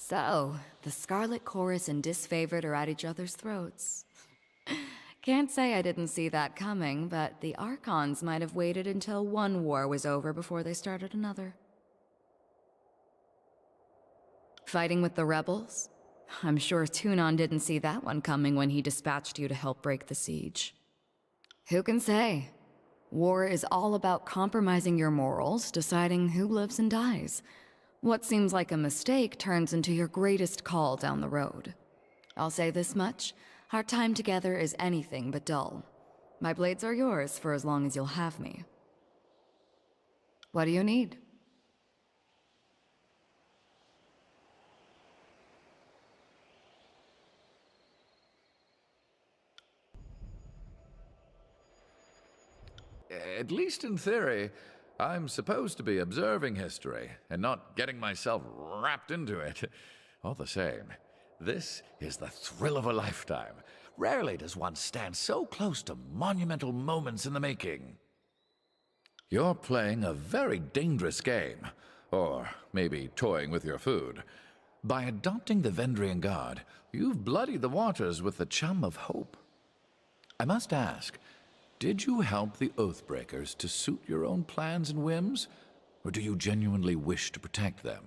So, the Scarlet Chorus and Disfavored are at each other's throats. Can't say I didn't see that coming, but the Archons might have waited until one war was over before they started another. Fighting with the rebels? I'm sure Tunon didn't see that one coming when he dispatched you to help break the siege. Who can say? War is all about compromising your morals, deciding who lives and dies. What seems like a mistake turns into your greatest call down the road. I'll say this much, our time together is anything but dull. My blades are yours for as long as you'll have me. What do you need? At least in theory, I'm supposed to be observing history and not getting myself wrapped into it. All the same, this is the thrill of a lifetime. Rarely does one stand so close to monumental moments in the making. You're playing a very dangerous game, or maybe toying with your food. By adopting the Vendrian God, you've bloodied the waters with the chum of hope. I must ask, did you help the Oathbreakers to suit your own plans and whims, or do you genuinely wish to protect them?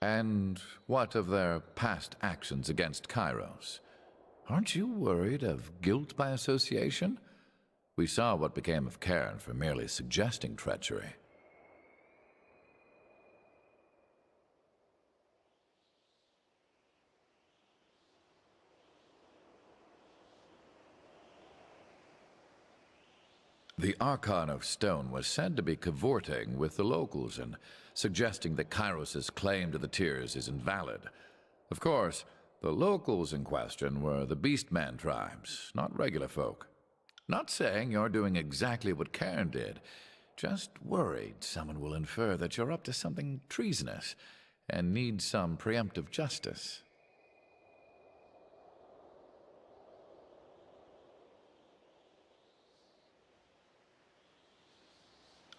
And what of their past actions against Kyros? Aren't you worried of guilt by association? We saw what became of Cairn for merely suggesting treachery. The Archon of Stone was said to be cavorting with the locals and suggesting that Kyros' claim to the Tears is invalid. Of course, the locals in question were the Beastman tribes, not regular folk. Not saying you're doing exactly what Cairn did, just worried someone will infer that you're up to something treasonous and need some preemptive justice.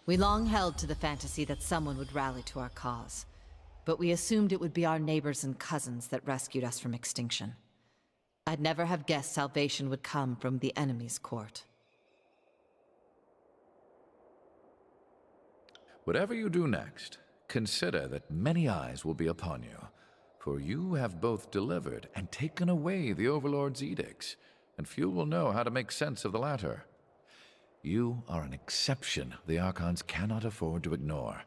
We long held to the fantasy that someone would rally to our cause, but we assumed it would be our neighbors and cousins that rescued us from extinction. I'd never have guessed salvation would come from the enemy's court. Whatever you do next, consider that many eyes will be upon you, for you have both delivered and taken away the Overlord's edicts, and few will know how to make sense of the latter. You are an exception the Archons cannot afford to ignore.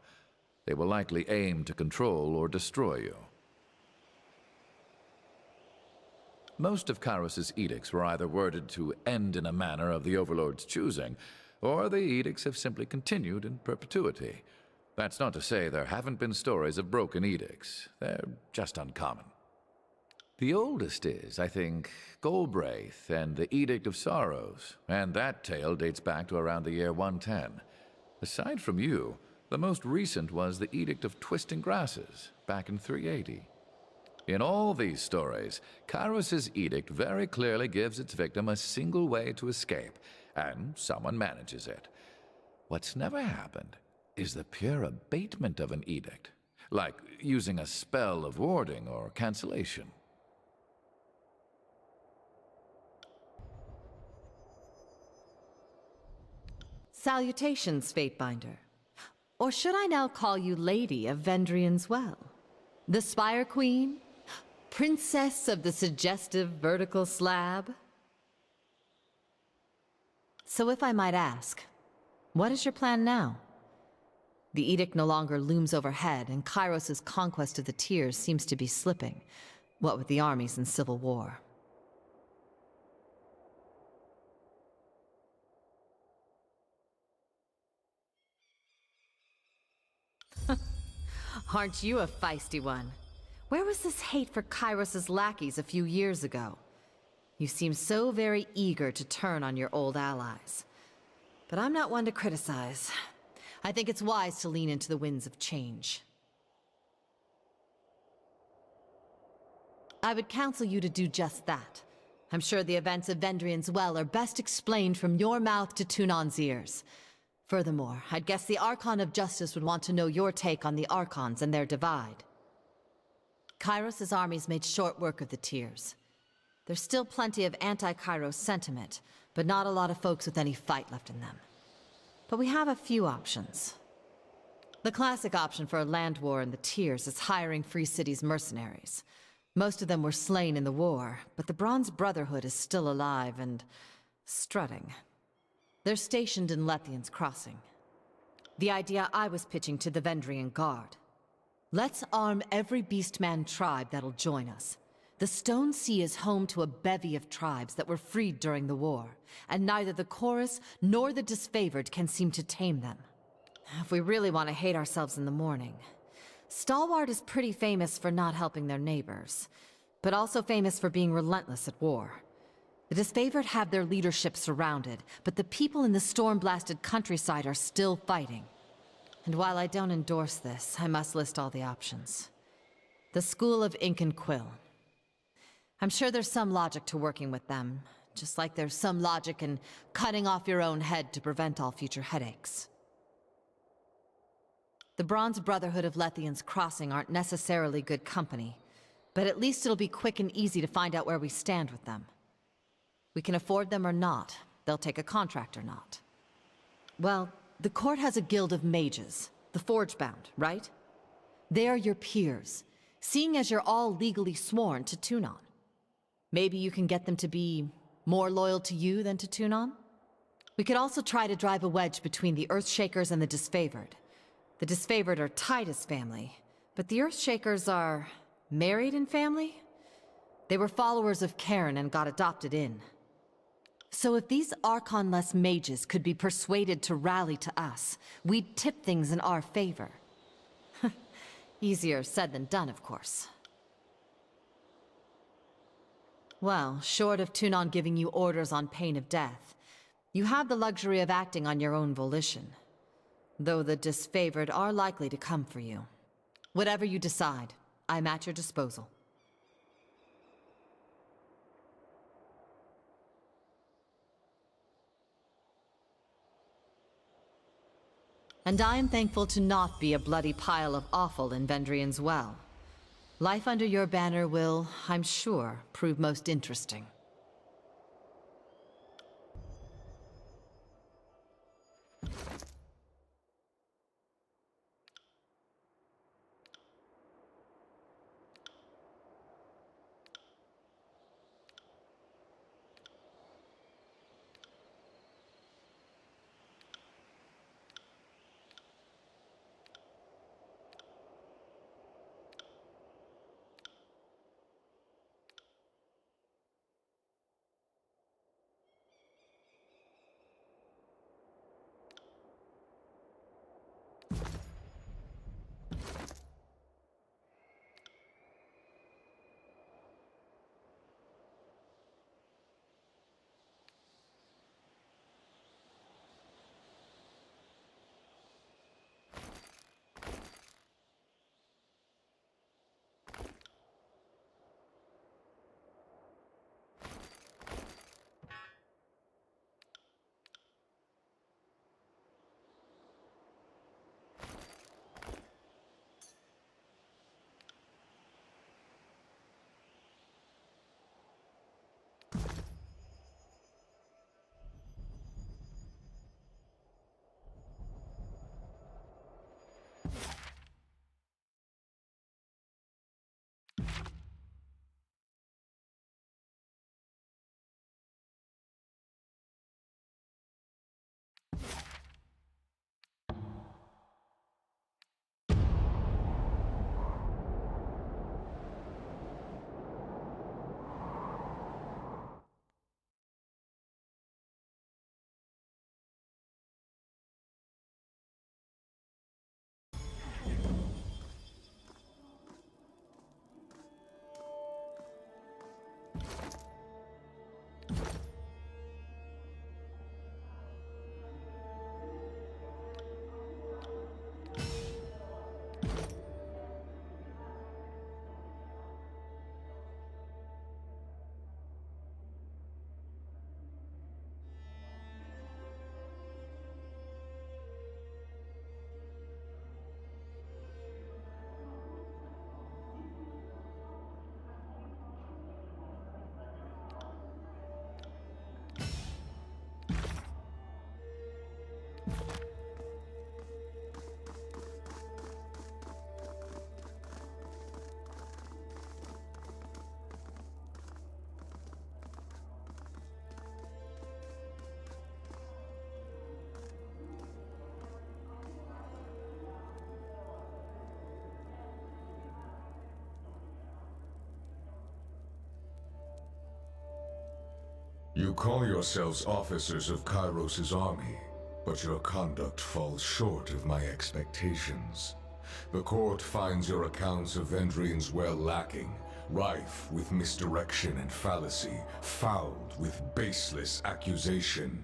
They will likely aim to control or destroy you. Most of Kyros' edicts were either worded to end in a manner of the Overlord's choosing, or the edicts have simply continued in perpetuity. That's not to say there haven't been stories of broken edicts. They're just uncommon. The oldest is, I think, Golbraith and the Edict of Sorrows, and that tale dates back to around the year 110. Aside from you, the most recent was the Edict of Twisting Grasses, back in 380. In all these stories, Kyros' edict very clearly gives its victim a single way to escape, and someone manages it. What's never happened is the pure abatement of an edict, like using a spell of warding or cancellation. Salutations, Fatebinder. Or should I now call you Lady of Vendrian's Well? The Spire Queen? Princess of the suggestive vertical slab? So if I might ask, what is your plan now? The edict no longer looms overhead, and Kyros' conquest of the Tears seems to be slipping, what with the armies and civil war. Aren't you a feisty one? Where was this hate for Kyros' lackeys a few years ago? You seem so very eager to turn on your old allies. But I'm not one to criticize. I think it's wise to lean into the winds of change. I would counsel you to do just that. I'm sure the events of Vendrian's Well are best explained from your mouth to Tunon's ears. Furthermore, I'd guess the Archon of Justice would want to know your take on the Archons and their divide. Kyros' armies made short work of the Tears. There's still plenty of anti-Kyros sentiment, but not a lot of folks with any fight left in them. But we have a few options. The classic option for a land war in the Tears is hiring Free City's mercenaries. Most of them were slain in the war, but the Bronze Brotherhood is still alive and strutting. They're stationed in Lethian's Crossing. The idea I was pitching to the Vendrian Guard. Let's arm every Beastman tribe that'll join us. The Stone Sea is home to a bevy of tribes that were freed during the war, and neither the Chorus nor the Disfavored can seem to tame them. If we really want to hate ourselves in the morning, Stalwart is pretty famous for not helping their neighbors, but also famous for being relentless at war. The Disfavored have their leadership surrounded, but the people in the storm-blasted countryside are still fighting. And while I don't endorse this, I must list all the options. The School of Ink and Quill. I'm sure there's some logic to working with them, just like there's some logic in cutting off your own head to prevent all future headaches. The Bronze Brotherhood of Lethian's Crossing aren't necessarily good company, but at least it'll be quick and easy to find out where we stand with them. We can afford them or not. They'll take a contract or not. Well, the court has a guild of mages, the Forgebound, right? They are your peers, seeing as you're all legally sworn to Tunon. Maybe you can get them to be more loyal to you than to Tunon? We could also try to drive a wedge between the Earthshakers and the Disfavored. The Disfavored are tied as family, but the Earthshakers are married in family? They were followers of Cairn and got adopted in. So if these Archon-less mages could be persuaded to rally to us, we'd tip things in our favor. Easier said than done, of course. Well, short of Tunon giving you orders on pain of death, you have the luxury of acting on your own volition. Though the Disfavored are likely to come for you. Whatever you decide, I'm at your disposal. And I am thankful to not be a bloody pile of offal in Vendrian's Well. Life under your banner will, I'm sure, prove most interesting. You call yourselves officers of Kyros' army, but your conduct falls short of my expectations. The court finds your accounts of vendrians well lacking, rife with misdirection and fallacy, fouled with baseless accusation.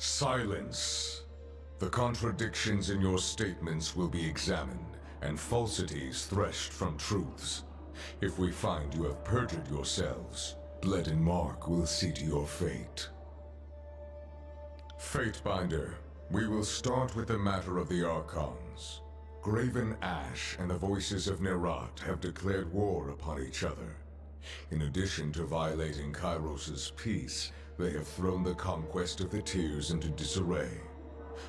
Silence. The contradictions in your statements will be examined, and falsities threshed from truths. If we find you have perjured yourselves, Bled and Mark will see to your fate. Fatebinder, we will start with the matter of the Archons. Graven Ash and the Voices of Nerat have declared war upon each other. In addition to violating Kyros' peace, they have thrown the conquest of the Tears into disarray.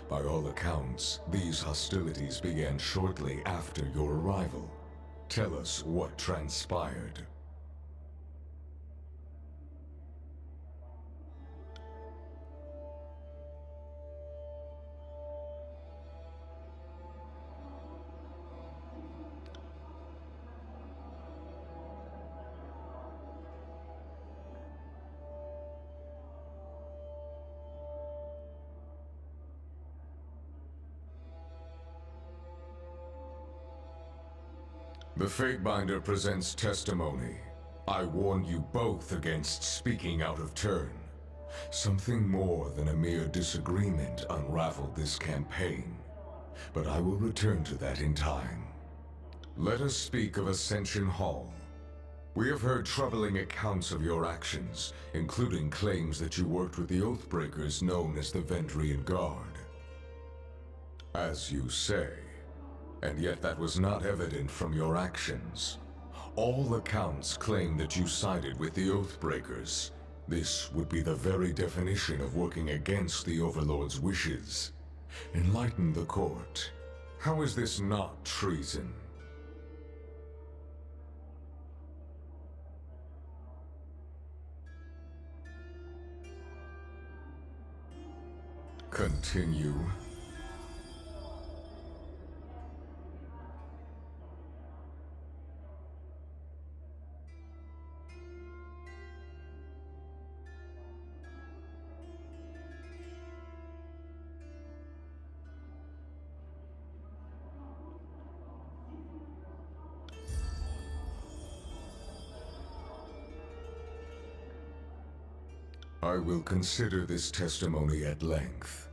By all accounts, these hostilities began shortly after your arrival. Tell us what transpired. The Fatebinder presents testimony. I warn you both against speaking out of turn. Something more than a mere disagreement unraveled this campaign, but I will return to that in time. Let us speak of Ascension Hall. We have heard troubling accounts of your actions, including claims that you worked with the Oathbreakers known as the Vendrian Guard. As you say, and yet that was not evident from your actions. All accounts claim that you sided with the Oathbreakers. This would be the very definition of working against the Overlord's wishes. Enlighten the court. How is this not treason? Continue. I will consider this testimony at length.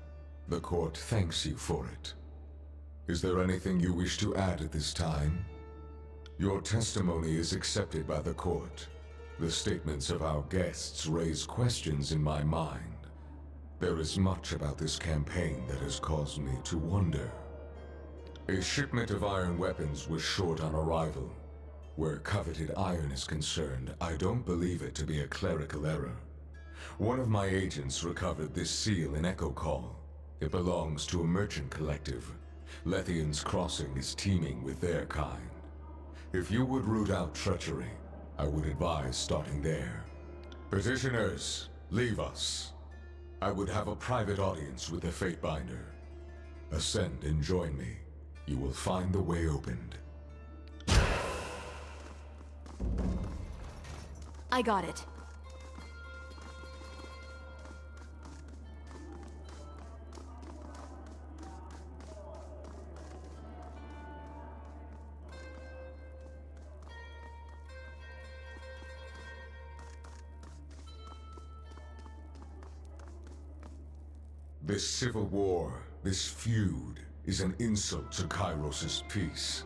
The court thanks you for it. Is there anything you wish to add at this time? Your testimony is accepted by the court. The statements of our guests raise questions in my mind. There is much about this campaign that has caused me to wonder. A shipment of iron weapons was short on arrival. Where coveted iron is concerned, I don't believe it to be a clerical error. One of my agents recovered this seal in Echo Call. It belongs to a merchant collective. Lethian's Crossing is teeming with their kind. If you would root out treachery, I would advise starting there. Petitioners, leave us. I would have a private audience with the Fatebinder. Ascend and join me. You will find the way opened. I got it. This civil war, this feud, is an insult to Kyros' peace.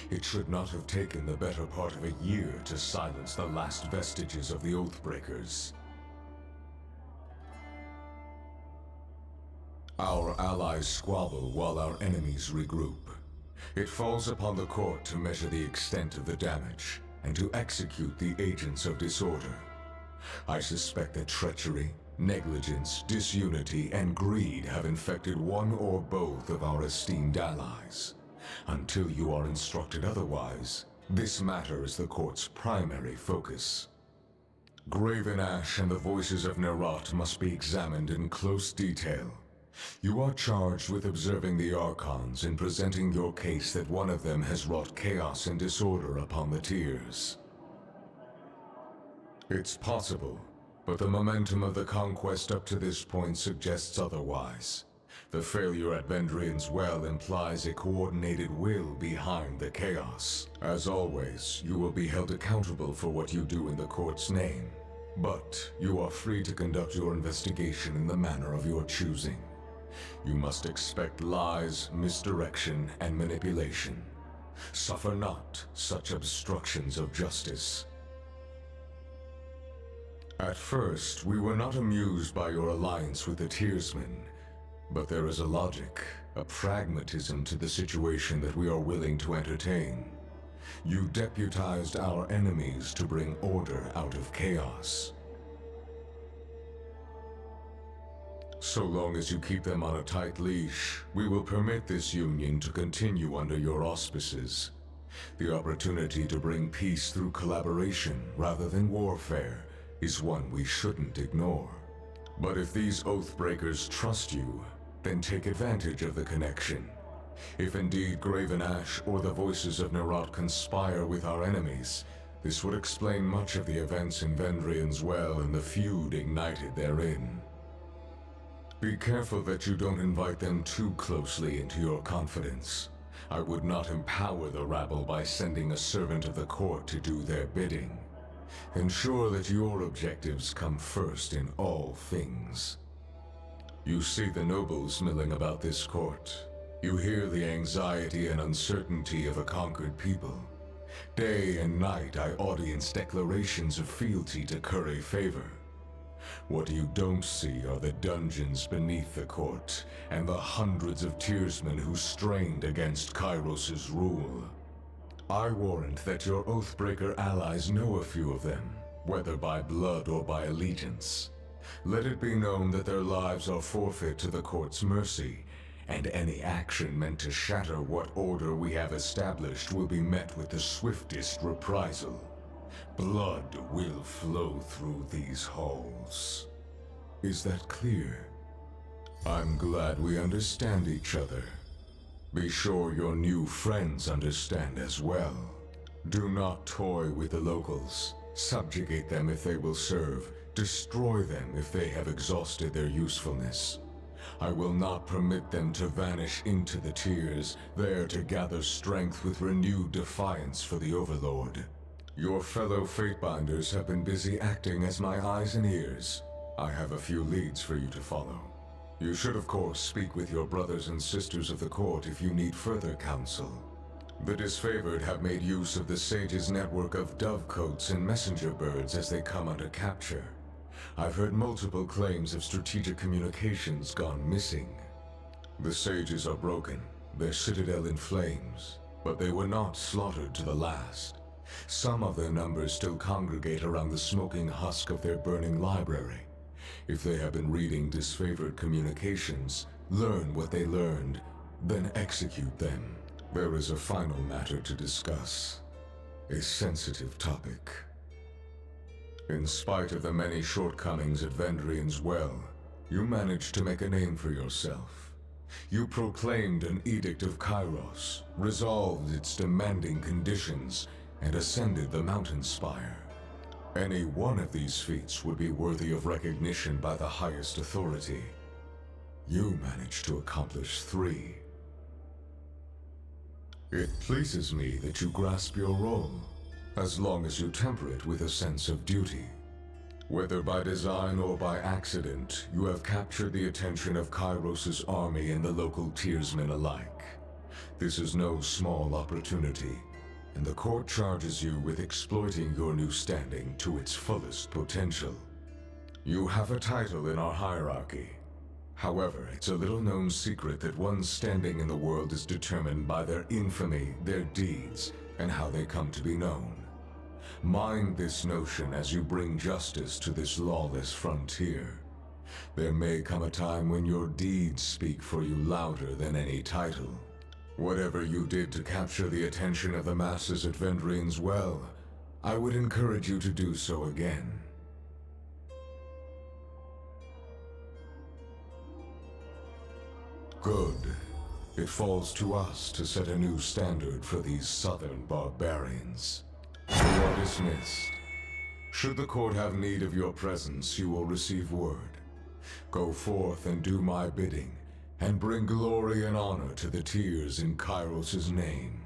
It should not have taken the better part of a year to silence the last vestiges of the Oathbreakers. Our allies squabble while our enemies regroup. It falls upon the court to measure the extent of the damage, and to execute the agents of disorder. I suspect that treachery, negligence, disunity, and greed have infected one or both of our esteemed allies. Until you are instructed otherwise, this matter is the court's primary focus. Graven Ash and the voices of Nerat must be examined in close detail. You are charged with observing the Archons and presenting your case that one of them has wrought chaos and disorder upon the Tiers. It's possible, but the momentum of the conquest up to this point suggests otherwise. The failure at Vendrian's Well implies a coordinated will behind the chaos. As always, you will be held accountable for what you do in the court's name. But you are free to conduct your investigation in the manner of your choosing. You must expect lies, misdirection, and manipulation. Suffer not such obstructions of justice. At first, we were not amused by your alliance with the Tiersmen. But there is a logic, a pragmatism to the situation that we are willing to entertain. You deputized our enemies to bring order out of chaos. So long as you keep them on a tight leash, we will permit this union to continue under your auspices. The opportunity to bring peace through collaboration rather than warfare is one we shouldn't ignore. But if these Oathbreakers trust you, then take advantage of the connection. If indeed Graven Ash or the voices of Nerat conspire with our enemies, this would explain much of the events in Vendrian's Well and the feud ignited therein. Be careful that you don't invite them too closely into your confidence. I would not empower the rabble by sending a servant of the court to do their bidding. Ensure that your objectives come first in all things. You see the nobles milling about this court. You hear the anxiety and uncertainty of a conquered people. Day and night I audience declarations of fealty to curry favor. What you don't see are the dungeons beneath the court, and the hundreds of Tiersmen who strained against Kyros' rule. I warrant that your Oathbreaker allies know a few of them, whether by blood or by allegiance. Let it be known that their lives are forfeit to the court's mercy, and any action meant to shatter what order we have established will be met with the swiftest reprisal. Blood will flow through these halls. Is that clear? I'm glad we understand each other. Be sure your new friends understand as well. Do not toy with the locals. Subjugate them if they will serve. Destroy them if they have exhausted their usefulness. I will not permit them to vanish into the Tiers, there to gather strength with renewed defiance for the Overlord. Your fellow Fatebinders have been busy acting as my eyes and ears. I have a few leads for you to follow. You should, of course, speak with your brothers and sisters of the court if you need further counsel. The disfavored have made use of the Sage's network of dovecotes and messenger birds as they come under capture. I've heard multiple claims of strategic communications gone missing. The Sages are broken, their citadel in flames, but they were not slaughtered to the last. Some of their numbers still congregate around the smoking husk of their burning library. If they have been reading disfavored communications, learn what they learned, then execute them. There is a final matter to discuss. A sensitive topic. In spite of the many shortcomings at Vendrian's Well, you managed to make a name for yourself. You proclaimed an Edict of Kyros, resolved its demanding conditions, and ascended the mountain spire. Any one of these feats would be worthy of recognition by the highest authority. You managed to accomplish 3. It pleases me that you grasp your role, as long as you temper it with a sense of duty. Whether by design or by accident, you have captured the attention of Kyros' army and the local Tiersmen alike. This is no small opportunity, and the court charges you with exploiting your new standing to its fullest potential. You have a title in our hierarchy. However, it's a little-known secret that one's standing in the world is determined by their infamy, their deeds, and how they come to be known. Mind this notion as you bring justice to this lawless frontier. There may come a time when your deeds speak for you louder than any title. Whatever you did to capture the attention of the masses at Vendrian's Well, I would encourage you to do so again. Good. It falls to us to set a new standard for these southern barbarians. You are dismissed. Should the court have need of your presence, you will receive word. Go forth and do my bidding, and bring glory and honor to the tears in Kyros' name.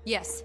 Yes.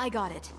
I got it.